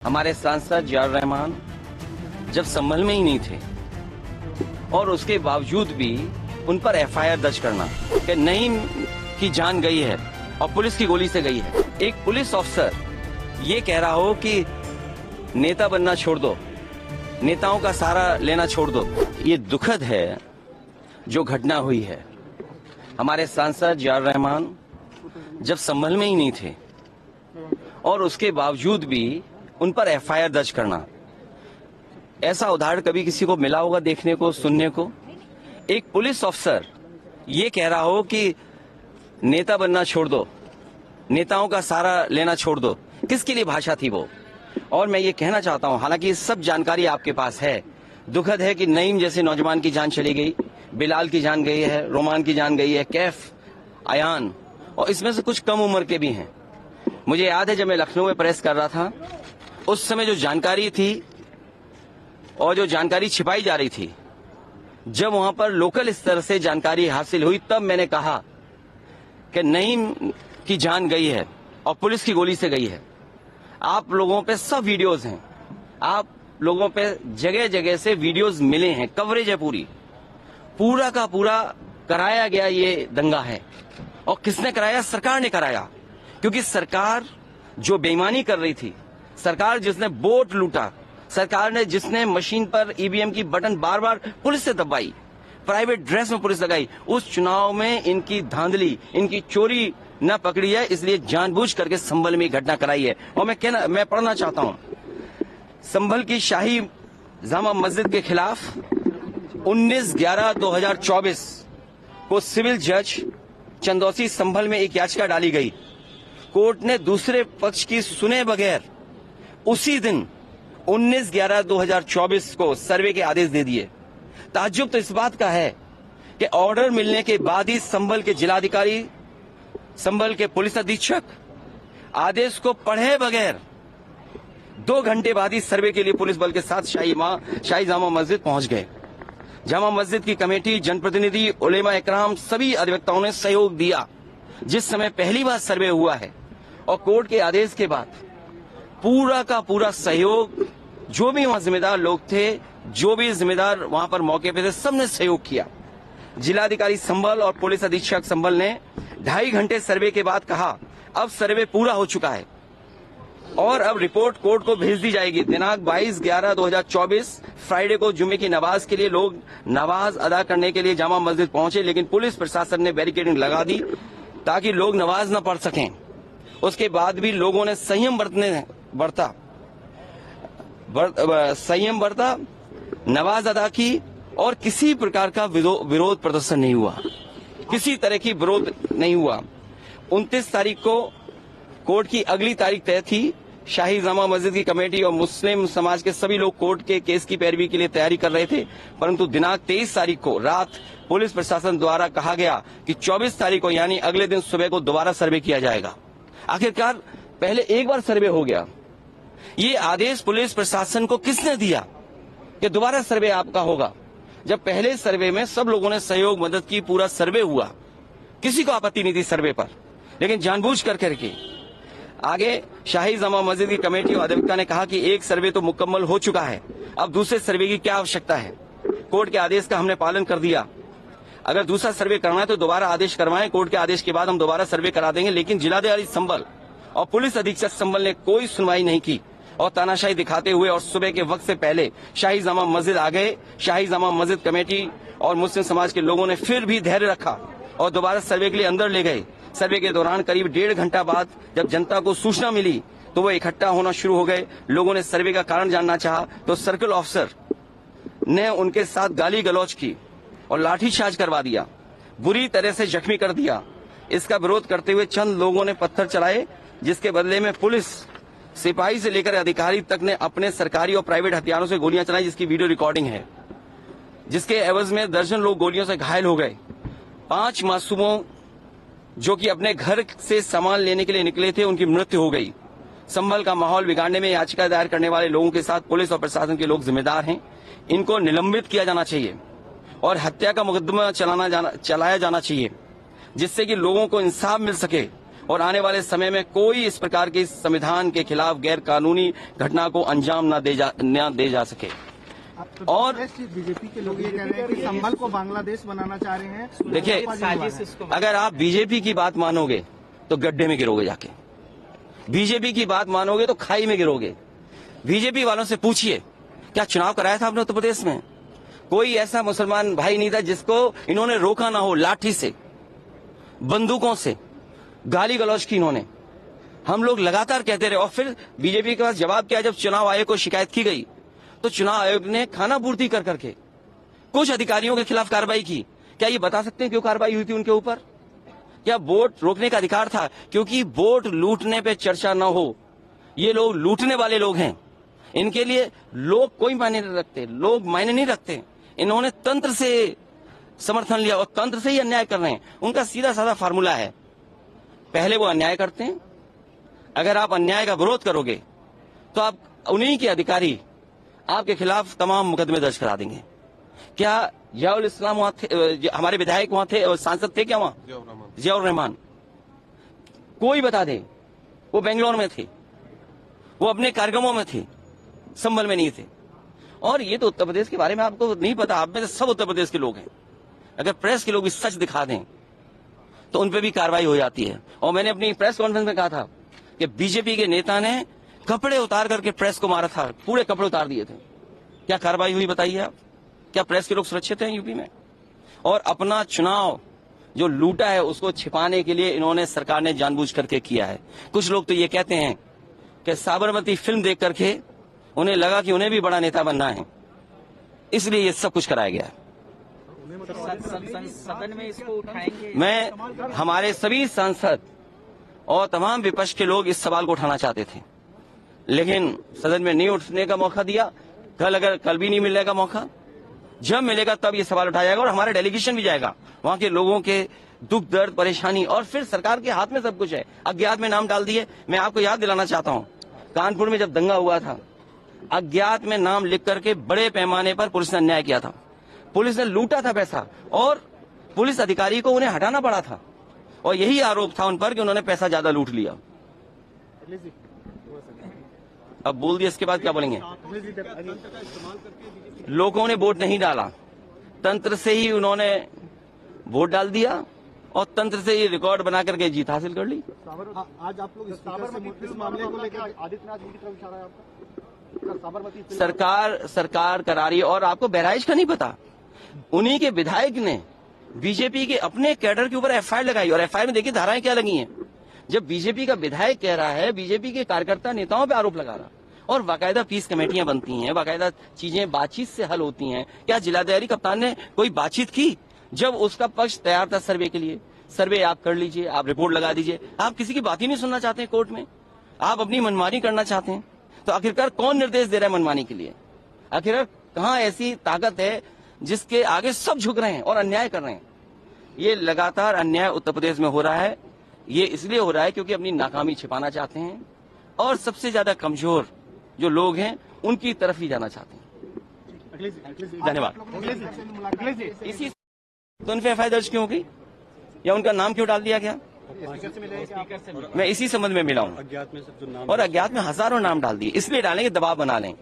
हमारे सांसद जियाउर रहमान जब संभल में ही नहीं थे और उसके बावजूद भी उन पर एफआईआर दर्ज करना कि नईम की जान गई है और पुलिस की गोली से गई है। एक पुलिस अफसर ये कह रहा हो कि नेता बनना छोड़ दो, नेताओं का सहारा लेना छोड़ दो। ये दुखद है जो घटना हुई है। हमारे सांसद जियाउर रहमान जब संभल में ही नहीं थे और उसके बावजूद भी उन पर एफआईआर दर्ज करना, ऐसा उदाहरण कभी किसी को मिला होगा देखने को, सुनने को? एक पुलिस अफसर ये कह रहा हो कि नेता बनना छोड़ दो, नेताओं का सहारा लेना छोड़ दो। किसके लिए भाषा थी वो? और मैं ये कहना चाहता हूं, हालांकि सब जानकारी आपके पास है, दुखद है कि नईम जैसे नौजवान की जान चली गई, बिलाल की जान गई है, रोमान की जान गई है, कैफ, अयान, और इसमें से कुछ कम उम्र के भी हैं। मुझे याद है जब मैं लखनऊ में प्रेस कर रहा था, उस समय जो जानकारी थी और जो जानकारी छिपाई जा रही थी, जब वहां पर लोकल स्तर से जानकारी हासिल हुई, तब मैंने कहा कि नईम की जान गई है और पुलिस की गोली से गई है। आप लोगों पे सब वीडियोस हैं, आप लोगों पे जगह जगह से वीडियोस मिले हैं, कवरेज है पूरा का पूरा कराया गया ये दंगा है। और किसने कराया? सरकार ने कराया, क्योंकि सरकार जो बेईमानी कर रही थी, सरकार जिसने वोट लूटा, सरकार ने जिसने मशीन पर ईवीएम की बटन बार बार पुलिस से दबाई, प्राइवेट ड्रेस में पुलिस लगाई, उस चुनाव में इनकी धांधली, इनकी चोरी न पकड़ी है, इसलिए जानबूझ करके संभल में घटना कराई है। और मैं पढ़ना चाहता हूं, संभल की शाही जामा मस्जिद के खिलाफ 19/11/2024 को सिविल जज चंदौसी संभल में एक याचिका डाली गई। कोर्ट ने दूसरे पक्ष की सुने बगैर उसी दिन 19/11/2024 को सर्वे के आदेश दे दिए। ताज्जुब तो इस बात का है कि ऑर्डर मिलने के बाद ही संभल के जिलाधिकारी, संभल के पुलिस अधीक्षक आदेश को पढ़े बगैर 2 घंटे बाद ही सर्वे के लिए पुलिस बल के साथ शाही जामा मस्जिद पहुंच गए। जामा मस्जिद की कमेटी, जनप्रतिनिधि, उलेमा इकराम, सभी अधिवक्ताओं ने सहयोग दिया। जिस समय पहली बार सर्वे हुआ है और कोर्ट के आदेश के बाद पूरा का पूरा सहयोग, जो भी वहां जिम्मेदार लोग थे, जो भी जिम्मेदार वहां पर मौके पे थे, सबने सहयोग किया। जिलाधिकारी संभल और पुलिस अधीक्षक संभल ने 2.5 घंटे सर्वे के बाद कहा, अब सर्वे पूरा हो चुका है और अब रिपोर्ट कोर्ट को भेज दी जाएगी। दिनांक 22/11/2024 फ्राइडे को जुमे की नमाज के लिए लोग नमाज अदा करने के लिए जामा मस्जिद पहुंचे, लेकिन पुलिस प्रशासन ने बैरिकेडिंग लगा दी ताकि लोग नमाज न पढ़ सकें। उसके बाद भी लोगों ने संयम बरता, नमाज अदा की और किसी प्रकार का विरोध प्रदर्शन नहीं हुआ, किसी तरह की विरोध नहीं हुआ। 29 तारीख को कोर्ट की अगली तारीख तय थी। शाही जामा मस्जिद की कमेटी और मुस्लिम समाज के सभी लोग कोर्ट के केस की पैरवी के लिए तैयारी कर रहे थे, परंतु दिनांक 23 तारीख को रात पुलिस प्रशासन द्वारा कहा गया कि 24 तारीख को यानी अगले दिन सुबह को दोबारा सर्वे किया जाएगा। आखिरकार पहले एक बार सर्वे हो गया। ये आदेश पुलिस प्रशासन को किसने दिया कि दोबारा सर्वे आपका होगा, जब पहले सर्वे में सब लोगों ने सहयोग मदद की, पूरा सर्वे हुआ, किसी को आपत्ति नहीं थी सर्वे पर, लेकिन जानबूझ करके आगे शाही जामा मस्जिद की कमेटी और अधिवक्ता ने कहा कि एक सर्वे तो मुकम्मल हो चुका है, अब दूसरे सर्वे की क्या आवश्यकता है। कोर्ट के आदेश का हमने पालन कर दिया, अगर दूसरा सर्वे करना है तो दोबारा आदेश करवाएं, कोर्ट के आदेश के बाद हम दोबारा सर्वे करा देंगे। लेकिन जिलाधिकारी संभल और पुलिस अधीक्षक संभल ने कोई सुनवाई नहीं की और तानाशाही दिखाते हुए और सुबह के वक्त से पहले शाही जामा मस्जिद आ गए। शाही जामा मस्जिद कमेटी और मुस्लिम समाज के लोगों ने फिर भी धैर्य रखा और दोबारा सर्वे के लिए अंदर ले गए। सर्वे के दौरान करीब 1.5 घंटा बाद जब जनता को सूचना मिली तो वो इकट्ठा होना शुरू हो गए। लोगों ने सर्वे का कारण जानना चाहा तो सर्कल ऑफिसर ने उनके साथ गाली गलौज की और लाठीचार्ज करवा दिया, बुरी तरह से जख्मी कर दिया। इसका विरोध करते हुए चंद लोगों ने पत्थर चलाए, जिसके बदले में पुलिस, सिपाही से लेकर अधिकारी तक ने अपने सरकारी और प्राइवेट हथियारों से गोलियां चलाई, जिसकी वीडियो रिकॉर्डिंग है, जिसके एवज में दर्जन लोग गोलियों से घायल हो गए। 5 मासूमों जो कि अपने घर से सामान लेने के लिए निकले थे, उनकी मृत्यु हो गई। संभल का माहौल बिगाड़ने में याचिका दायर करने वाले लोगों के साथ पुलिस और प्रशासन के लोग जिम्मेदार हैं। इनको निलंबित किया जाना चाहिए और हत्या का मुकदमा चलाया जाना चाहिए, जिससे कि लोगों को इंसाफ मिल सके और आने वाले समय में कोई इस प्रकार की संविधान के खिलाफ गैर कानूनी घटना को अंजाम न दे जा सके। और बीजेपी के लोग ये कह रहे हैं कि संभल को बांग्लादेश बनाना चाह रहे हैं। देखिए, अगर आप बीजेपी की बात मानोगे तो गड्ढे में गिरोगे जाके, बीजेपी की बात मानोगे तो खाई में गिरोगे। बीजेपी वालों से पूछिए, क्या चुनाव कराया था आपने उत्तर प्रदेश में? कोई ऐसा मुसलमान भाई नहीं था जिसको इन्होंने रोका ना हो। लाठी से, बंदूकों से गाली गलौज की इन्होंने। हम लोग लगातार कहते रहे और फिर बीजेपी के पास जवाब क्या? जब चुनाव आयोग को शिकायत की गई तो चुनाव आयोग ने खाना पूर्ति कर करके कुछ अधिकारियों के खिलाफ कार्रवाई की। क्या ये बता सकते हैं क्यों कार्रवाई हुई थी उनके ऊपर? क्या वोट रोकने का अधिकार था? क्योंकि वोट लूटने पे चर्चा न हो। ये लोग लूटने वाले लोग हैं, इनके लिए लोग कोई मायने नहीं रखते, लोग मायने नहीं रखते। इन्होंने तंत्र से समर्थन लिया और तंत्र से ही अन्याय कर रहे हैं। उनका सीधा साधा फार्मूला है, पहले वो अन्याय करते हैं, अगर आप अन्याय का विरोध करोगे तो आप उन्हीं के अधिकारी आपके खिलाफ तमाम मुकदमे दर्ज करा देंगे। क्या जियाउल इस्लाम वहां थे? हमारे विधायक वहां थे और सांसद थे क्या वहां? जियाउर रहमान, कोई बता दे। वो बेंगलोर में थे, वो अपने कार्यक्रमों में थे, संभल में नहीं थे। और ये तो उत्तर प्रदेश के बारे में आपको नहीं पता। आप में सब उत्तर प्रदेश के लोग हैं। अगर प्रेस के लोग भी सच दिखा दें तो उन पे भी कार्रवाई हो जाती है। और मैंने अपनी प्रेस कॉन्फ्रेंस में कहा था कि बीजेपी के नेता ने कपड़े उतार करके प्रेस को मारा था, पूरे कपड़े उतार दिए थे। क्या कार्रवाई हुई बताइए आप? क्या प्रेस के लोग सुरक्षित हैं यूपी में? और अपना चुनाव जो लूटा है उसको छिपाने के लिए इन्होंने, सरकार ने जानबूझ करके किया है। कुछ लोग तो ये कहते हैं कि साबरमती फिल्म देख करके उन्हें लगा कि उन्हें भी बड़ा नेता बनना है, इसलिए ये सब कुछ कराया गया है। सदन में इसको उठाएंगे? मैं, हमारे सभी सांसद और तमाम विपक्ष के लोग इस सवाल को उठाना चाहते थे, लेकिन सदन में नहीं उठने का मौका दिया। कल भी नहीं मिलेगा मौका, जब मिलेगा तब ये सवाल उठाया जाएगा और हमारा डेलीगेशन भी जाएगा। वहां के लोगों के दुख दर्द परेशानी, और फिर सरकार के हाथ में सब कुछ है। अज्ञात में नाम डाल दिए। मैं आपको याद दिलाना चाहता हूं, कानपुर में जब दंगा हुआ था, अज्ञात में नाम लिख करके बड़े पैमाने पर पुलिस ने अन्याय किया था। पुलिस ने लूटा था पैसा और पुलिस अधिकारी को उन्हें हटाना पड़ा था, और यही आरोप था उन पर कि उन्होंने पैसा ज्यादा लूट लिया। अब बोल दिया, इसके बाद क्या बोलेंगे? लोगों ने वोट नहीं डाला, तंत्र से ही उन्होंने वोट डाल दिया और तंत्र से ही रिकॉर्ड बना करके जीत हासिल कर ली। आज आप लोग इस मामले को लेकर आदित्यनाथ जी की तरफ इशारा है आपका? साबरमती सरकार करा रही है। और आपको बहराइच का नहीं पता, उन्हीं के विधायक ने बीजेपी के अपने कैडर के ऊपर एफआईआर लगाई, और एफआईआर में देखिए धाराएं क्या लगी हैं। जब बीजेपी का विधायक कह रहा है, बीजेपी के कार्यकर्ता नेताओं पे आरोप लगा रहा, और बाकायदा पीस कमेटियां बनती हैं, बाकायदा चीजें बातचीत से हल होती हैं। क्या जिलाधिकारी कप्तान ने कोई बातचीत की? जब उसका पक्ष तैयार था सर्वे के लिए, सर्वे आप कर लीजिए, आप रिपोर्ट लगा दीजिए। आप किसी की बात ही नहीं सुनना चाहते हैं कोर्ट में, आप अपनी मनमानी करना चाहते हैं। तो आखिरकार कौन निर्देश दे रहा है मनमानी के लिए? आखिरकार कहां ऐसी ताकत है जिसके आगे सब झुक रहे हैं और अन्याय कर रहे हैं? ये लगातार अन्याय उत्तर प्रदेश में हो रहा है। ये इसलिए हो रहा है क्योंकि अपनी नाकामी छिपाना चाहते हैं और सबसे ज्यादा कमजोर जो लोग हैं उनकी तरफ ही जाना चाहते हैं। धन्यवाद। इसी तो उन पे एफआईआर दर्ज क्यों होगी या उनका नाम क्यों डाल दिया गया? मैं इसी संबंध में मिला हूं, और अज्ञात में हजारों नाम डाल दिए। इसलिए डालेंगे दबाव बना लें।